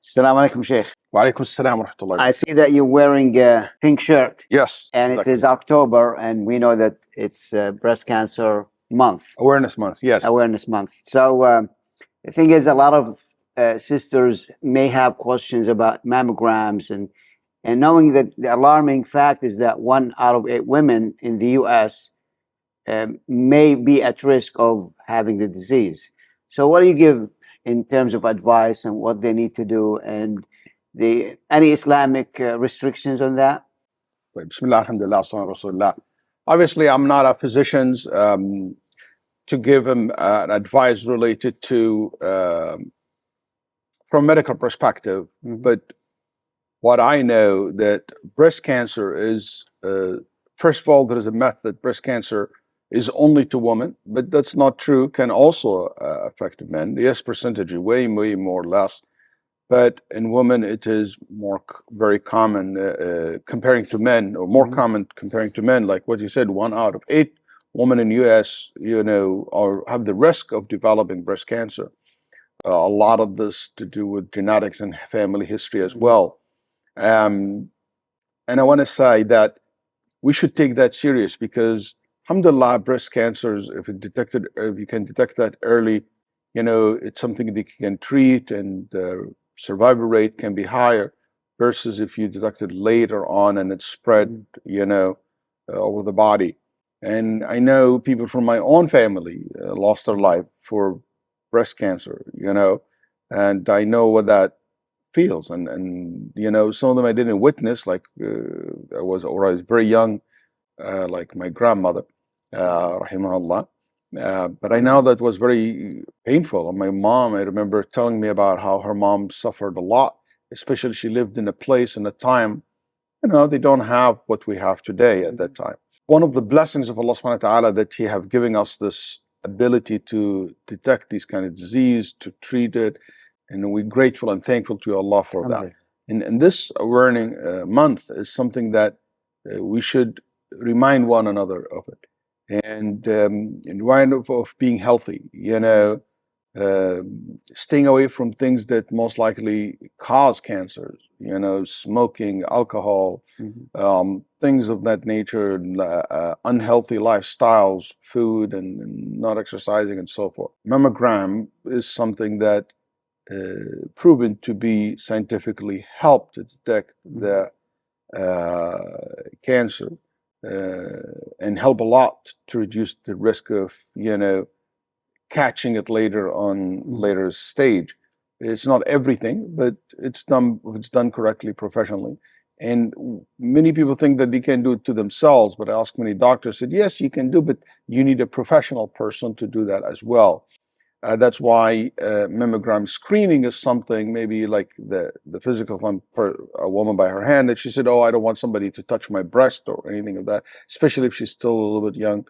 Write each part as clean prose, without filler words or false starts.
Assalamu alaikum, Sheikh. Wa alaikum assalam wa rahmatullahi. I see that you're wearing a pink shirt. Yes. And exactly. it is October, and we know that it's Breast Cancer Month. Awareness Month, yes. Awareness Month. So the thing is, a lot of sisters may have questions about mammograms, and knowing that the alarming fact is that 1 out of 8 women in the U.S. May be at risk of having the disease. So what do you give in terms of advice and what they need to do, and any Islamic restrictions on that? Bismillah, alhamdulillah, sallallahu rasulullah. Obviously, I'm not a physician to give him advice related to from medical perspective, but what I know that breast cancer is, first of all, there is a myth that breast cancer is only to women, but that's not true. Can also affect men. Yes, percentage way more or less, but in women it is very common comparing to men, or more common comparing to men. Like what you said, 1 out of 8 women in U.S. have the risk of developing breast cancer. A lot of this to do with genetics and family history as well. And I want to say that we should take that serious, because alhamdulillah, breast cancers, if you can detect that early, it's something that you can treat, and the survival rate can be higher versus if you detect it later on and it's spread, over the body. And I know people from my own family lost their life for breast cancer, and I know what that feels. And some of them I didn't witness, like I was very young, like my grandmother, rahimahullah. But I know that was very painful. And my mom, I remember telling me about how her mom suffered a lot, especially she lived in a place in a time, they don't have what we have today at that time. One of the blessings of Allah subhanahu wa ta'ala that He have given us this ability to detect these kind of disease, to treat it, and we're grateful and thankful to Allah for that. And this awareness month is something that we should remind one another of it, and remind of being healthy, staying away from things that most likely cause cancers, smoking, alcohol, things of that nature, unhealthy lifestyles, food, and not exercising, and so forth. Mammogram is something that proven to be scientifically help to detect the cancer and help a lot to reduce the risk of catching it later stage. It's not everything, but it's done correctly, professionally. And many people think that they can do it to themselves, but I asked many doctors, said yes, you can do, but you need a professional person to do that as well. That's why mammogram screening is something, maybe like the physical one for a woman by her hand, that she said, oh, I don't want somebody to touch my breast or anything of that, especially if she's still a little bit young.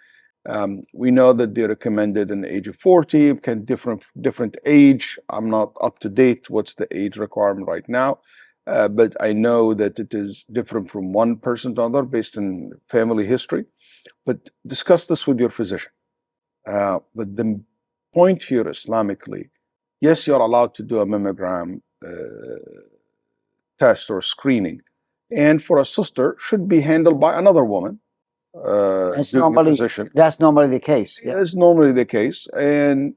We know that they recommended an age of 40, can different age. I'm not up to date what's the age requirement right now, but I know that it is different from one person to another based on family history. But discuss this with your physician. But the point here Islamically, yes, you're allowed to do a mammogram test or screening, and for a sister should be handled by another woman. That's normally the case. Yeah. It's normally the case. And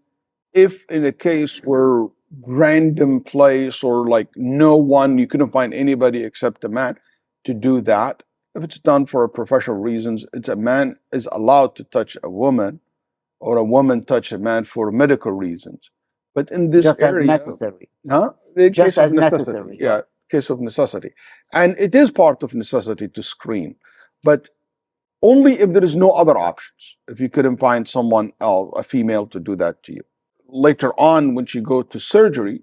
if in a case where random place or like no one, you couldn't find anybody except a man to do that, if it's done for professional reasons, a man is allowed to touch a woman, or a woman touch a man for medical reasons. But in this area, as necessary. Just as necessary. Yeah, case of necessity. And it is part of necessity to screen, but only if there is no other options. If you couldn't find someone else, a female, to do that to you. Later on, when you go to surgery,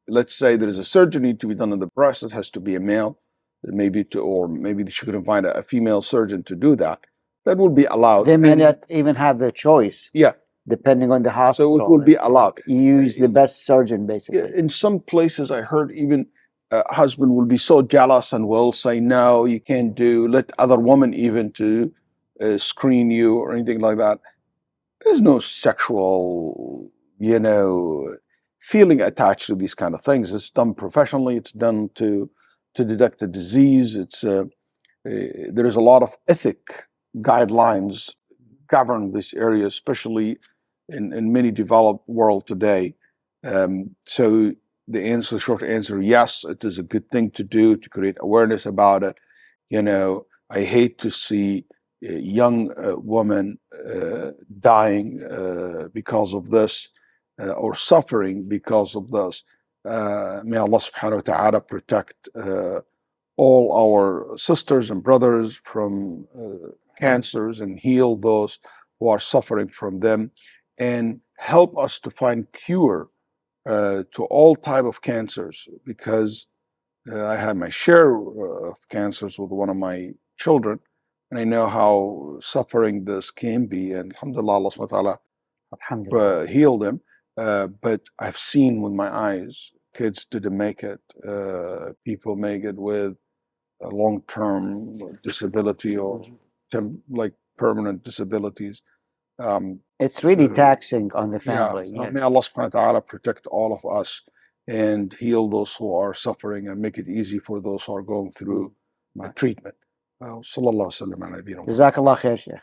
let's say there is a surgery to be done on the breast, it has to be a male, or maybe she couldn't find a female surgeon to do that. That will be allowed. They may not even have the choice. Yeah. Depending on the hospital. So it will be allowed. You use the best surgeon, basically. Yeah, in some places I heard even a husband will be so jealous and will say, no, you can't let other women even to screen you or anything like that. There's no sexual, feeling attached to these kind of things. It's done professionally. It's done to detect a disease. There is a lot of ethic guidelines govern this area, especially in many developed world today. So the short answer, yes, it is a good thing to do to create awareness about it. I hate to see young women dying because of this or suffering because of this. May Allah subhanahu wa ta'ala protect all our sisters and brothers from cancers and heal those who are suffering from them, and help us to find cure to all type of cancers, because I had my share of cancers with one of my children, and I know how suffering this can be, and alhamdulillah, Allah subhanahu wa ta'ala Alhamdulillah. healed them. But I've seen with my eyes, kids didn't make it. People make it with a long-term disability or like permanent disabilities. It's really taxing on the family. Yeah. May Allah subhanahu wa ta'ala protect all of us and heal those who are suffering and make it easy for those who are going through treatment. Sallallahu alaihi wa sallam. Jazakallah khair, Sheikh.